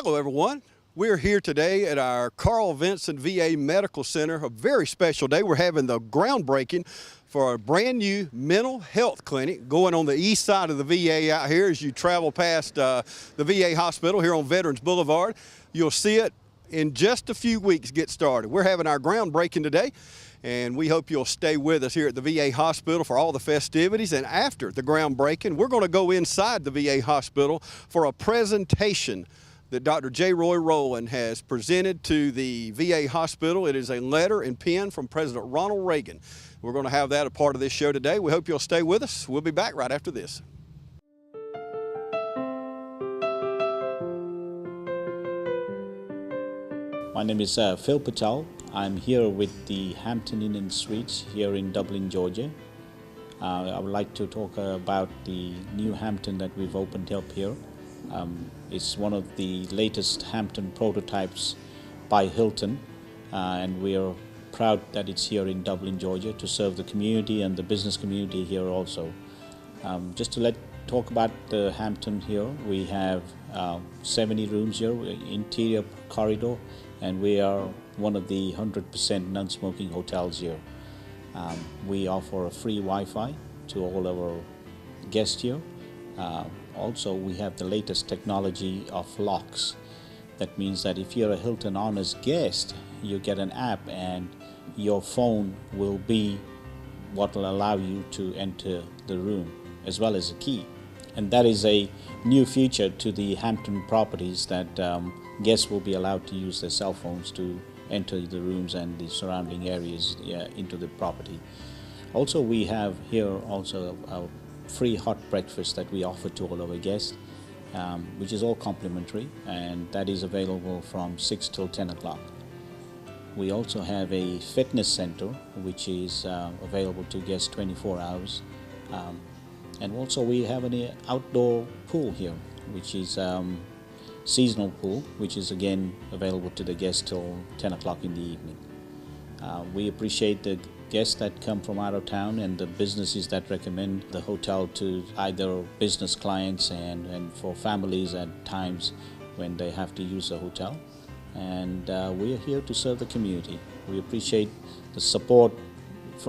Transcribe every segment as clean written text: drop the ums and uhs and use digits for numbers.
Hello, everyone. We're here today at our Carl Vinson VA Medical Center. A very special day. We're having the groundbreaking for a brand new mental health clinic going on the east side of the VA out here as you travel past the VA hospital here on Veterans Boulevard. You'll see it in just a few weeks get started. We're having our groundbreaking today, and we hope you'll stay with us here at the VA hospital for all the festivities. And after the groundbreaking, we're going to go inside the VA hospital for a presentation that Dr. J. Roy Rowland has presented to the VA hospital. It is a letter and pen from President Ronald Reagan. We're going to have that a part of this show today. We hope you'll stay with us. We'll be back right after this. My name is Phil Patel. I'm here with the Hampton Inn and Suites here in Dublin, Georgia. I would like to talk about the new Hampton that we've opened up here. It's one of the latest Hampton prototypes by Hilton, and we are proud that it's here in Dublin, Georgia, to serve the community and the business community here also. Just to talk about the Hampton here, we have 70 rooms here, interior corridor, and we are one of the 100% non-smoking hotels here. We offer a free Wi-Fi to all our guests here. Also, we have the latest technology of locks. That means that if you're a Hilton Honors guest, you get an app and your phone will be what will allow you to enter the room, as well as a key. And that is a new feature to the Hampton properties, that guests will be allowed to use their cell phones to enter the rooms and the surrounding areas into the property. Also, we have here also a free hot breakfast that we offer to all our guests, which is all complimentary, and that is available from 6 till 10 o'clock. We also have a fitness center which is available to guests 24 hours. And also we have an outdoor pool here, which is seasonal pool, which is again available to the guests till 10 o'clock in the evening. We appreciate the guests that come from out of town and the businesses that recommend the hotel to either business clients and for families at times when they have to use the hotel. And we are here to serve the community. We appreciate the support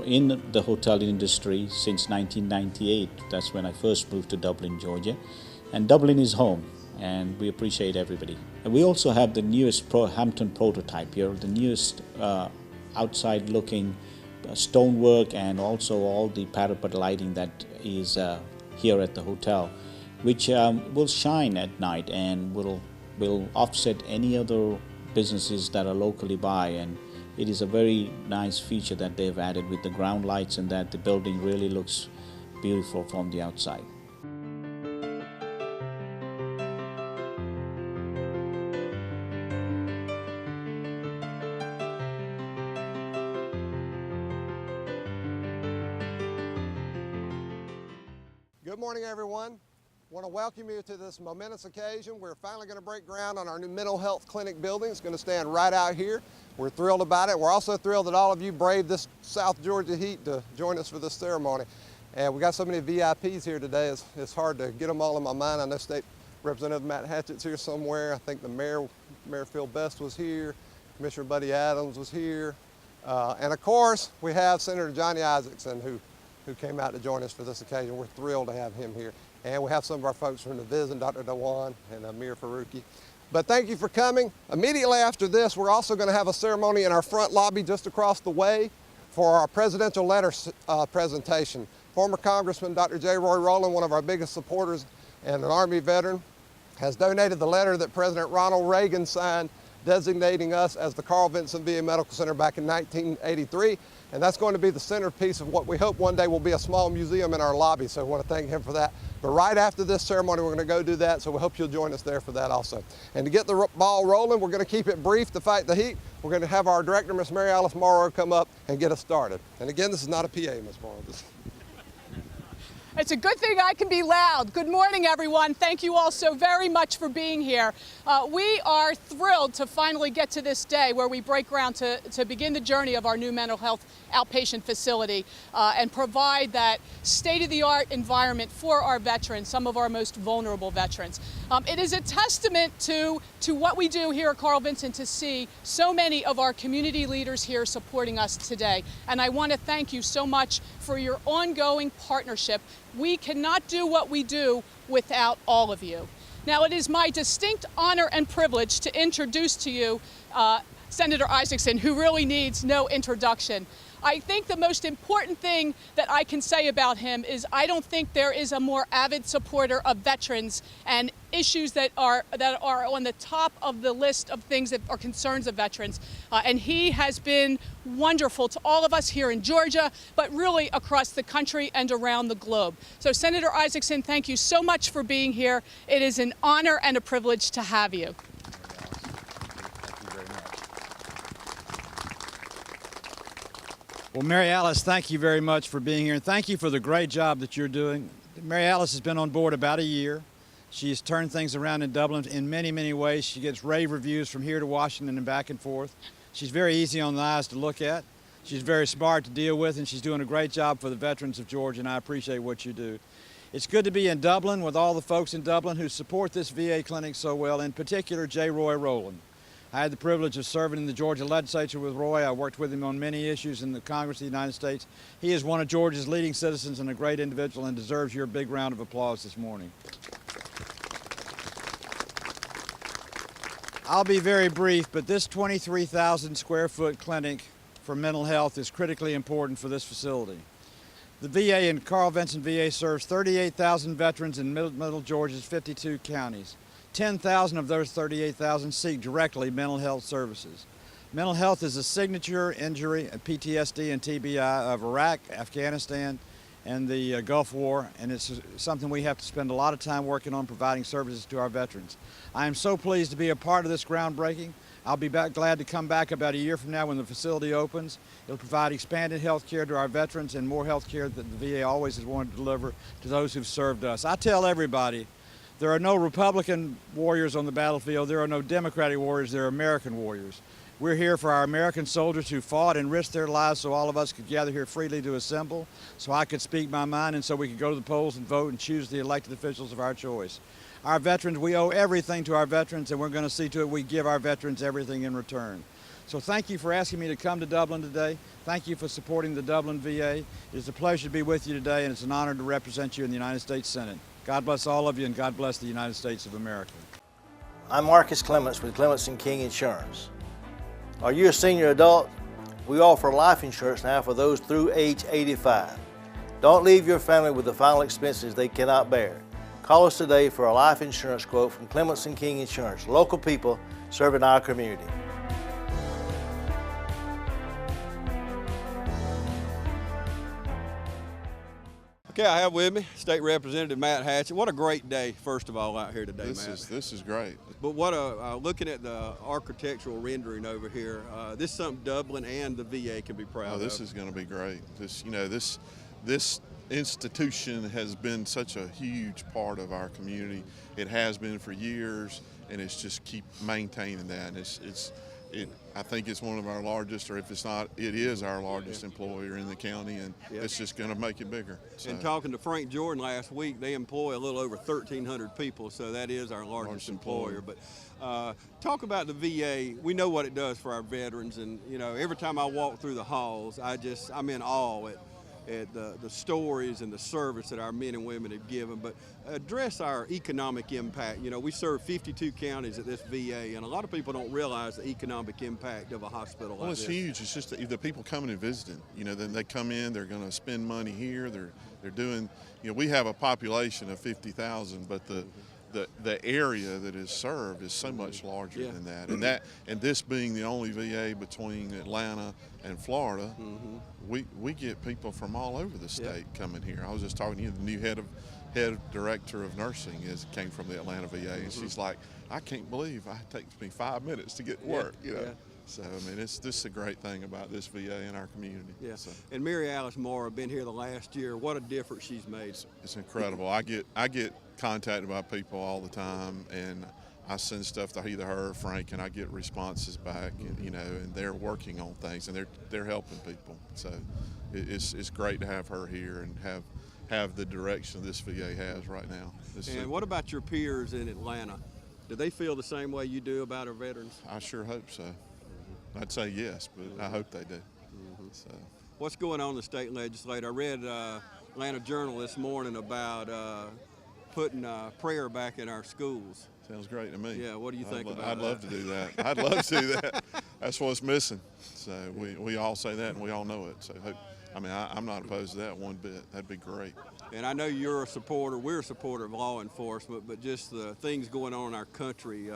in the hotel industry since 1998. That's when I first moved to Dublin, Georgia. And Dublin is home, and we appreciate everybody. And we also have the newest Hampton prototype here, the newest outside looking stonework, and also all the parapet lighting that is here at the hotel, which will shine at night and will offset any other businesses that are locally by. And it is a very nice feature that they've added with the ground lights, and that the building really looks beautiful from the outside. Good morning, everyone. I want to welcome you to this momentous occasion. We're finally going to break ground on our new mental health clinic building. It's going to stand right out here. We're thrilled about it. We're also thrilled that all of you braved this South Georgia heat to join us for this ceremony. And we got so many VIPs here today, it's hard to get them all in my mind. I know State Representative Matt Hatchett's here somewhere. I think the Mayor Phil Best was here. Commissioner Buddy Adams was here. And of course, we have Senator Johnny Isakson, who came out to join us for this occasion. We're thrilled to have him here. And we have some of our folks from the Vinson, Dr. Dewan and Amir Faruqi. But thank you for coming. Immediately after this, we're also going to have a ceremony in our front lobby just across the way for our presidential letter presentation. Former Congressman Dr. J. Roy Rowland, one of our biggest supporters and an Army veteran, has donated the letter that President Ronald Reagan signed designating us as the Carl Vinson VA Medical Center back in 1983. And that's going to be the centerpiece of what we hope one day will be a small museum in our lobby. So I want to thank him for that. But right after this ceremony, we're going to go do that. So we hope you'll join us there for that also. And to get the ball rolling, we're going to keep it brief to fight the heat. We're going to have our director, Miss Mary Alice Morrow, come up and get us started. And again, this is not a PA, Miss Morrow. It's a good thing I can be loud. Good morning, everyone. Thank you all so very much for being here. We are thrilled to finally get to this day where we break ground to begin the journey of our new mental health outpatient facility and provide that state-of-the-art environment for our veterans, some of our most vulnerable veterans. It is a testament to what we do here at Carl Vinson to see so many of our community leaders here supporting us today. And I want to thank you so much for your ongoing partnership. We cannot do what we do without all of you. Now, it is my distinct honor and privilege to introduce to you Senator Isaacson, who really needs no introduction. I think the most important thing that I can say about him is I don't think there is a more avid supporter of veterans and issues that are on the top of the list of things that are concerns of veterans. And he has been wonderful to all of us here in Georgia, but really across the country and around the globe. So Senator Isaacson, thank you so much for being here. It is an honor and a privilege to have you. Well, Mary Alice, thank you very much for being here, and thank you for the great job that you're doing. Mary Alice has been on board about a year. She has turned things around in Dublin in many, many ways. She gets rave reviews from here to Washington and back and forth. She's very easy on the eyes to look at. She's very smart to deal with, and she's doing a great job for the veterans of Georgia, and I appreciate what you do. It's good to be in Dublin with all the folks in Dublin who support this VA clinic so well, in particular J. Roy Rowland. I had the privilege of serving in the Georgia legislature with Roy. I worked with him on many issues in the Congress of the United States. He is one of Georgia's leading citizens and a great individual and deserves your big round of applause this morning. I'll be very brief, but this 23,000 square foot clinic for mental health is critically important for this facility. The VA in Carl Vinson VA serves 38,000 veterans in middle Georgia's 52 counties. 10,000 of those 38,000 seek directly mental health services. Mental health is a signature injury, PTSD and TBI of Iraq, Afghanistan, and the Gulf War, and it's something we have to spend a lot of time working on providing services to our veterans. I am so pleased to be a part of this groundbreaking. I'll be glad to come back about a year from now when the facility opens. It'll provide expanded health care to our veterans and more health care that the VA always has wanted to deliver to those who've served us. I tell everybody, there are no Republican warriors on the battlefield. There are no Democratic warriors. There are American warriors. We're here for our American soldiers who fought and risked their lives so all of us could gather here freely to assemble, so I could speak my mind and so we could go to the polls and vote and choose the elected officials of our choice. Our veterans, we owe everything to our veterans, and we're going to see to it we give our veterans everything in return. So thank you for asking me to come to Dublin today. Thank you for supporting the Dublin VA. It is a pleasure to be with you today, and it's an honor to represent you in the United States Senate. God bless all of you, and God bless the United States of America. I'm Marcus Clements with Clements & King Insurance. Are you a senior adult? We offer life insurance now for those through age 85. Don't leave your family with the final expenses they cannot bear. Call us today for a life insurance quote from Clements & King Insurance, local people serving our community. Okay, I have with me State Representative Matt Hatchett. What a great day, first of all, out here today, Matt. This is great. But looking at the architectural rendering over here, this is something Dublin and the VA can be proud of. This is going to be great. This institution has been such a huge part of our community. It has been for years, and it's just keep maintaining that. I think it's one of our largest, or if it's not, it is our largest employer in the county, and it's just going to make it bigger. So. And talking to Frank Jordan last week, they employ a little over 1,300 people, so that is our largest employer. But talk about the VA. We know what it does for our veterans, and every time I walk through the halls, I'm in awe at the stories and the service that our men and women have given, but address our economic impact. We serve 52 counties at this VA, and a lot of people don't realize the economic impact of a hospital like this. Well, it's huge. It's just the people coming and visiting. Then they come in, they're going to spend money here. They're doing, we have a population of 50,000, but the area that is served is so much larger than that. And this being the only VA between Atlanta and Florida, we get people from all over the state coming here. I was just talking to you, the new head director of nursing came from the Atlanta VA, and she's like, I can't believe it takes me 5 minutes to get to work. So, I mean, this is a great thing about this VA in our community. Yeah. So, And Mary Alice Mora been here the last year. What a difference she's made. it's incredible. I get contacted by people all the time, and I send stuff to either her or Frank, and I get responses back, and, you know, and they're working on things, and they're helping people. So it's great to have her here and have the direction this VA has right now. And what about your peers in Atlanta? Do they feel the same way you do about our veterans? I sure hope so. I'd say yes, but I hope they do. So. What's going on in the state legislature? I read Atlanta Journal this morning about putting prayer back in our schools. Sounds great to me. Yeah, what do you think about that? I'd love to do that. I'd love to do that. That's what's missing. So we all say that, and we all know it. So I'm not opposed to that one bit. That'd be great. And I know you're a supporter, we're a supporter of law enforcement, but just the things going on in our country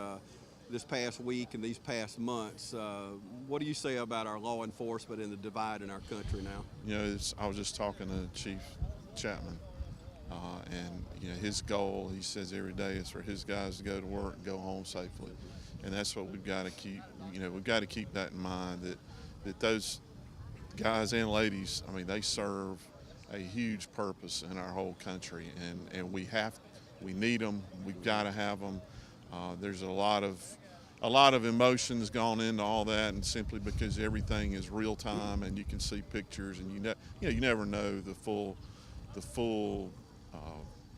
this past week and these past months, what do you say about our law enforcement and the divide in our country now? You know, I was just talking to Chief Chapman, and you know, his goal, he says every day, is for his guys to go to work and go home safely. And that's what we've got to keep, you know, we've got to keep that in mind, that those guys and ladies, I mean, they serve a huge purpose in our whole country, and we need them. We've got to have them. There's a lot of emotions gone into all that, and simply because everything is real time and you can see pictures, and you never know the full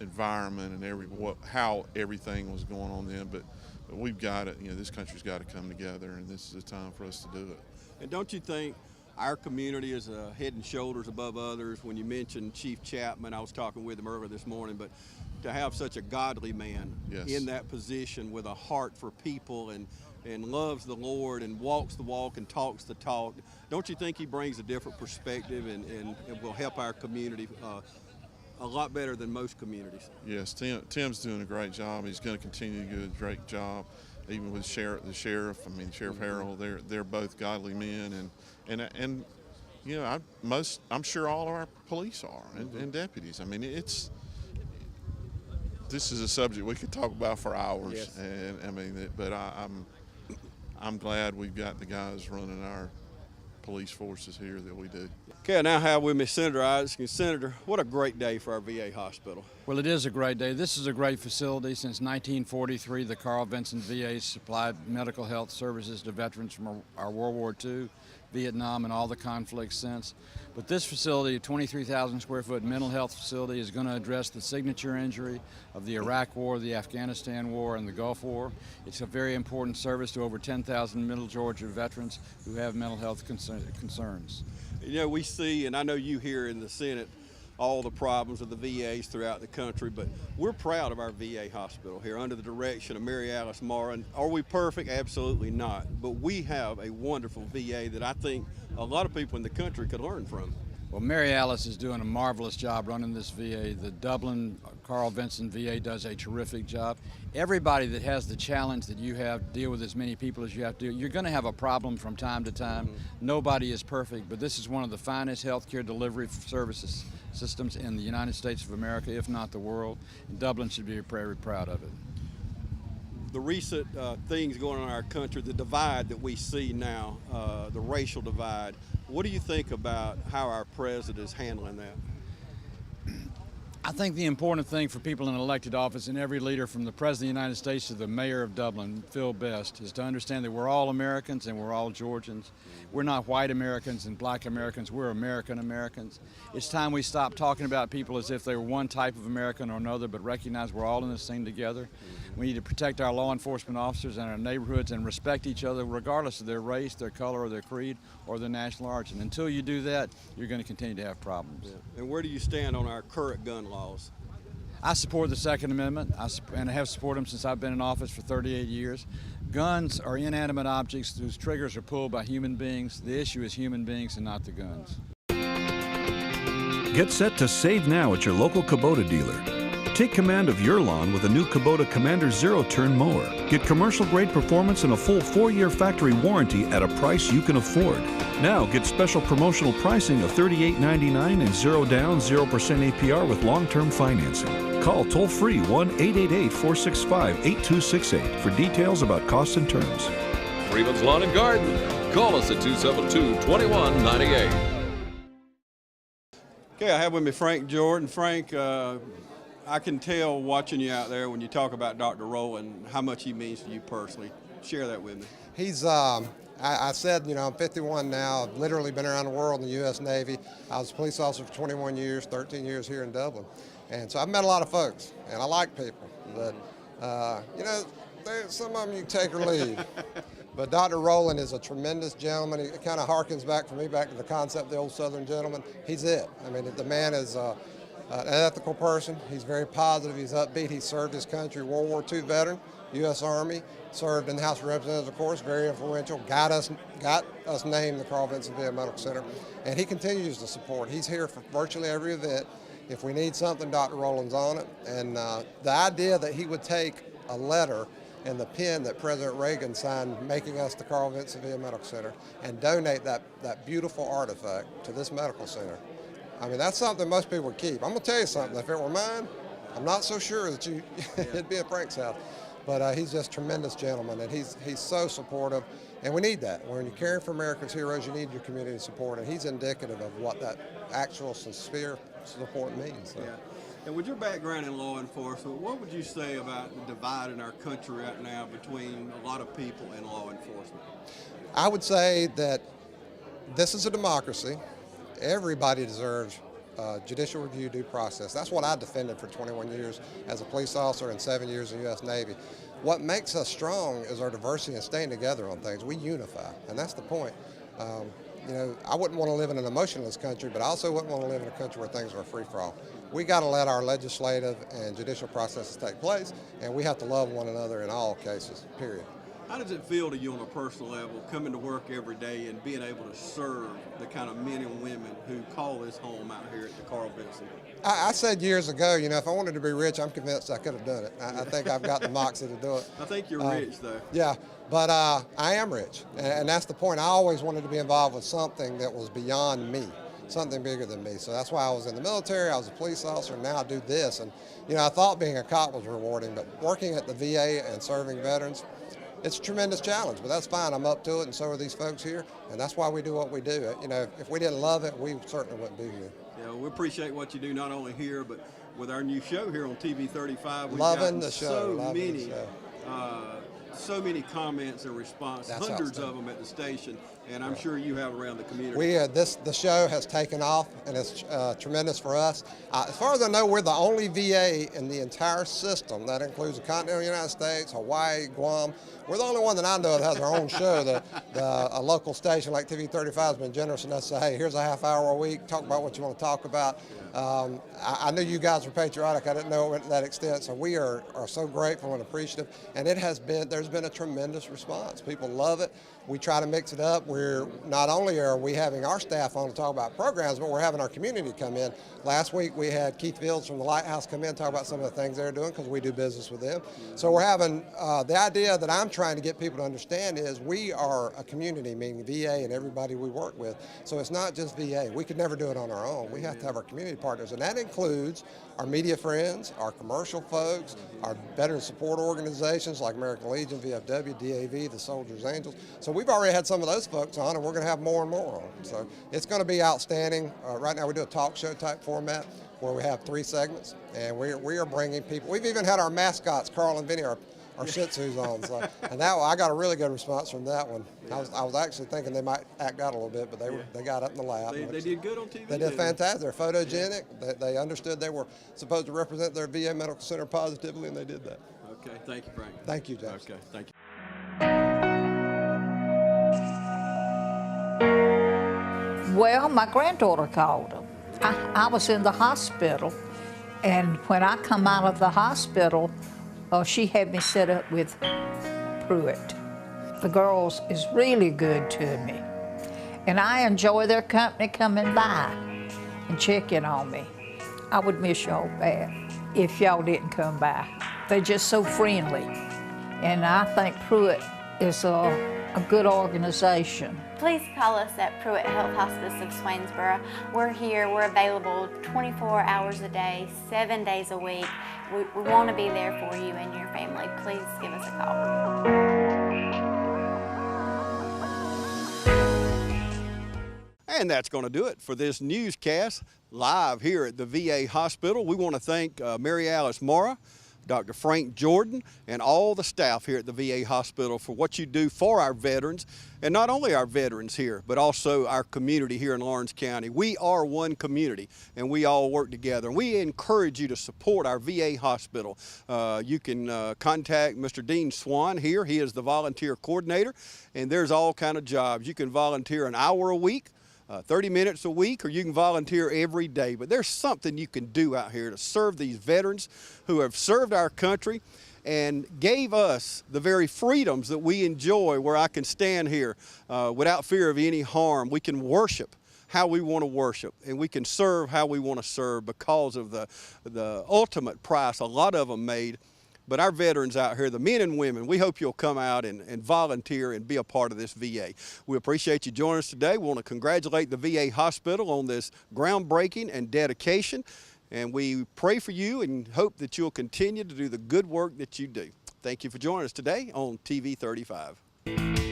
environment and how everything was going on then. But we've got it. You know, this country's got to come together, and this is the time for us to do it. And don't you think our community is head and shoulders above others? When you mentioned Chief Chapman, I was talking with him earlier this morning, but to have such a godly man Yes. in that position with a heart for people and loves the Lord and walks the walk and talks the talk, don't you think he brings a different perspective and will help our community a lot better than most communities? Yes, Tim's doing a great job. He's going to continue to do a great job, even with the sheriff. I mean, Sheriff Harrell. They're both godly men, and you know, I'm sure all of our police are and deputies. I mean, this is a subject we could talk about for hours. Yes. And I mean, but I'm glad we've got the guys running our police forces here that we do. Okay, now I have with me Senator Isaac. And Senator, what a great day for our VA hospital. Well, it is a great day. This is a great facility. Since 1943, the Carl Vinson VA supplied medical health services to veterans from our World War II, Vietnam, and all the conflicts since. But this facility, a 23,000 square foot mental health facility, is going to address the signature injury of the Iraq War, the Afghanistan War, and the Gulf War. It's a very important service to over 10,000 Middle Georgia veterans who have mental health concerns. You know, we see, and I know you here in the Senate, all the problems of the VAs throughout the country, but we're proud of our VA hospital here under the direction of Mary Alice Mora. And are we perfect? Absolutely not. But we have a wonderful VA that I think a lot of people in the country could learn from. Well, Mary Alice is doing a marvelous job running this VA. The Dublin Carl Vinson VA does a terrific job. Everybody that has the challenge that you have to deal with as many people as you have to do, you're going to have a problem from time to time. Nobody is perfect, but this is one of the finest healthcare delivery services systems in the United States of America, if not the world. And Dublin should be very proud of it. The recent things going on in our country, the divide that we see now, the racial divide, what do you think about how our president is handling that? I think the important thing for people in elected office, and every leader from the President of the United States to the Mayor of Dublin, Phil Best, is to understand that we're all Americans and we're all Georgians. We're not white Americans and black Americans, we're American Americans. It's time we stop talking about people as if they were one type of American or another, but recognize we're all in this thing together. We need to protect our law enforcement officers and our neighborhoods and respect each other regardless of their race, their color, or their creed, or their national origin. Until you do that, you're going to continue to have problems. Yeah. And where do you stand on our current gun laws? I support the Second Amendment, and I have supported them since I've been in office for 38 years. Guns are inanimate objects whose triggers are pulled by human beings. The issue is human beings and not the guns. Get set to save now at your local Kubota dealer. Take command of your lawn with a new Kubota Commander Zero-Turn Mower. Get commercial-grade performance and a full 4-year factory warranty at a price you can afford. Now get special promotional pricing of $38.99 and 0 down, 0% APR with long-term financing. Call toll-free 1-888-465-8268 for details about costs and terms. Freeman's Lawn and Garden. Call us at 272-2198. Okay, I have with me Frank Jordan. Frank, I can tell watching you out there when you talk about Dr. Rowland how much he means to you personally. Share that with me. He's, I said, I'm 51 now. I've literally been around the world in the U.S. Navy. I was a police officer for 21 years, 13 years here in Dublin. And so I've met a lot of folks, and I like people. But, some of them you take or leave. But Dr. Rowland is a tremendous gentleman. It kind of harkens back for me back to the concept of the old Southern gentleman. He's it. I mean, the man is an ethical person. He's very positive. He's upbeat. He served his country, World War II veteran, U.S. Army, served in the House of Representatives, of course, very influential, got us named the Carl Vinson VA Medical Center, and he continues to support. He's here for virtually every event. If we need something, Dr. Rowland's on it. And the idea that he would take a letter and the pen that President Reagan signed making us the Carl Vinson VA Medical Center and donate that beautiful artifact to this medical center. I mean, that's something most people would keep. I'm going to tell you something. If it were mine, I'm not so sure that it'd be at Frank's house. But he's just a tremendous gentleman, and he's so supportive. And we need that. When you're caring for America's heroes, you need your community support, and he's indicative of what that actual sincere support means. So. Yeah. And with your background in law enforcement, what would you say about the divide in our country right now between a lot of people and law enforcement? I would say that this is a democracy. Everybody deserves judicial review, due process. That's what I defended for 21 years as a police officer and 7 years in the U.S. Navy. What makes us strong is our diversity and staying together on things. We unify, and that's the point. I wouldn't want to live in an emotionless country, but I also wouldn't want to live in a country where things are a free-for-all. We got to let our legislative and judicial processes take place, and we have to love one another in all cases, period. How does it feel to you on a personal level, coming to work every day and being able to serve the kind of men and women who call this home out here at the Carl Vinson? I said years ago, if I wanted to be rich, I'm convinced I could have done it. I think I've got the moxie to do it. I think you're rich, though. Yeah, but I am rich, and that's the point. I always wanted to be involved with something that was beyond me, something bigger than me. So that's why I was in the military, I was a police officer, and now I do this. And, I thought being a cop was rewarding, but working at the VA and serving veterans, it's a tremendous challenge, but that's fine. I'm up to it, and so are these folks here, and that's why we do what we do. If we didn't love it, we certainly wouldn't be here. Yeah, we appreciate what you do, not only here, but with our new show here on TV 35. We've Loving gotten the show. so many comments and responses, hundreds of them at the station, and I'm sure you have around the community. The show has taken off, and it's tremendous for us. As far as I know, we're the only VA in the entire system. That includes the continental United States, Hawaii, Guam. We're the only one that I know that has our own show. A local station like TV 35 has been generous enough to say, hey, here's a half-hour a week, talk about what you want to talk about. I knew you guys were patriotic. I didn't know it went to that extent, so we are so grateful and appreciative. And there's been a tremendous response. People love it. We try to mix it up. Not only are we having our staff on to talk about programs, but we're having our community come in. Last week we had Keith Fields from the Lighthouse come in and talk about some of the things they're doing because we do business with them. So we're having the idea that I'm trying to get people to understand is we are a community, meaning VA and everybody we work with. So it's not just VA. We could never do it on our own. We have to have our community partners, and that includes our media friends, our commercial folks, our veteran support organizations like American Legion, VFW, DAV, the Soldiers Angels. So we've already had some of those folks on, and we're going to have more and more on. So it's going to be outstanding. Right now we do a talk show type format where we have 3 segments, and we are bringing people. We've even had our mascots, Carl and Vinny, our Shih Tzus on. So, and I got a really good response from that one. I was actually thinking they might act out a little bit, but they got up in the lap. They did good on TV. They did fantastic. They're photogenic. They understood they were supposed to represent their VA Medical Center positively, and they did that. Okay, thank you, Frank. Thank you, James. Okay, thank you. Well, my granddaughter called him. I was in the hospital, and when I come out of the hospital, she had me set up with Pruitt. The girls is really good to me, and I enjoy their company coming by and checking on me. I would miss y'all bad if y'all didn't come by. They're just so friendly, and I think Pruitt is a good organization. Please call us at Pruitt Health Hospice of Swainsboro. We're here, we're available 24 hours a day, 7 days a week. We want to be there for you and your family. Please give us a call. And that's going to do it for this newscast live here at the VA hospital. We want to thank Mary Alice Mora, Dr. Frank Jordan, and all the staff here at the VA hospital for what you do for our veterans, and not only our veterans here, but also our community here in Lawrence County. We are one community, and we all work together. And we encourage you to support our VA hospital. You can contact Mr. Dean Swan here. He is the volunteer coordinator, and there's all kind of jobs. You can volunteer an hour a week, 30 minutes a week, or you can volunteer every day. But there's something you can do out here to serve these veterans who have served our country and gave us the very freedoms that we enjoy, where I can stand here without fear of any harm. We can worship how we want to worship, and we can serve how we want to serve because of the ultimate price a lot of them made. But our veterans out here, the men and women, we hope you'll come out and volunteer and be a part of this VA. We appreciate you joining us today. We want to congratulate the VA hospital on this groundbreaking and dedication. And we pray for you and hope that you'll continue to do the good work that you do. Thank you for joining us today on TV 35.